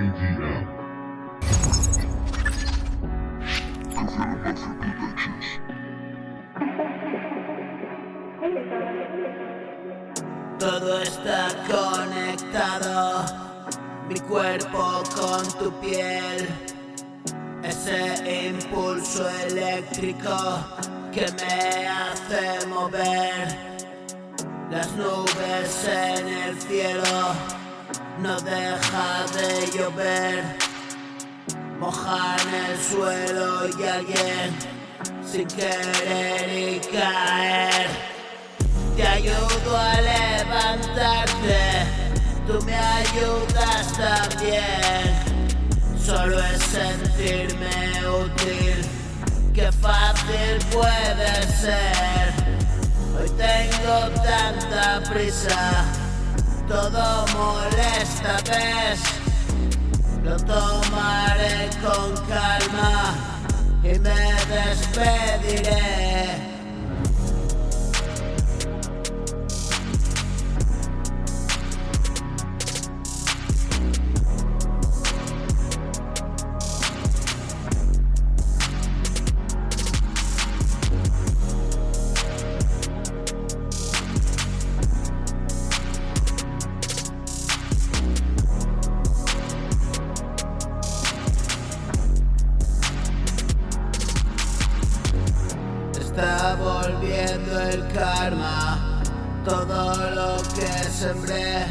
KDM. Development Productions. Todo está conectado, mi cuerpo con tu piel. Ese impulso eléctrico que me hace mover. Las nubes en el cielo, no deja de llover. Mojan el suelo y alguien sin querer y caer. Te ayudo a levantarte, tú me ayudas también. Solo es sentirme útil, qué fácil puede ser. Hoy tengo tanta prisa, todo molesta, ¿ves? Lo tomaré con calma y me despediré. Está volviendo el karma, todo lo que sembré.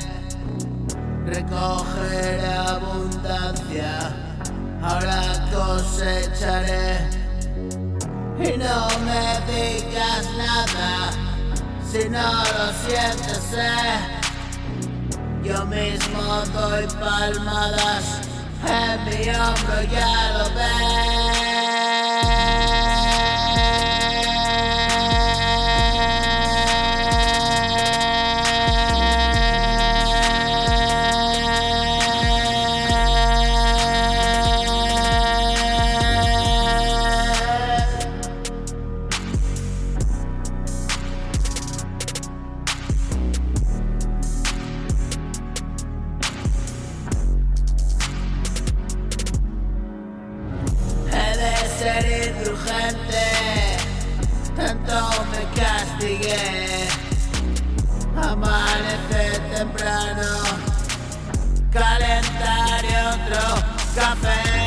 Recogeré abundancia, ahora cosecharé. Y no me digas nada, si no lo sientes, yo mismo doy palmadas en mi hombro, ya lo ves. Ser indulgente, tanto me castigué. Amanece temprano, calentaré otro café.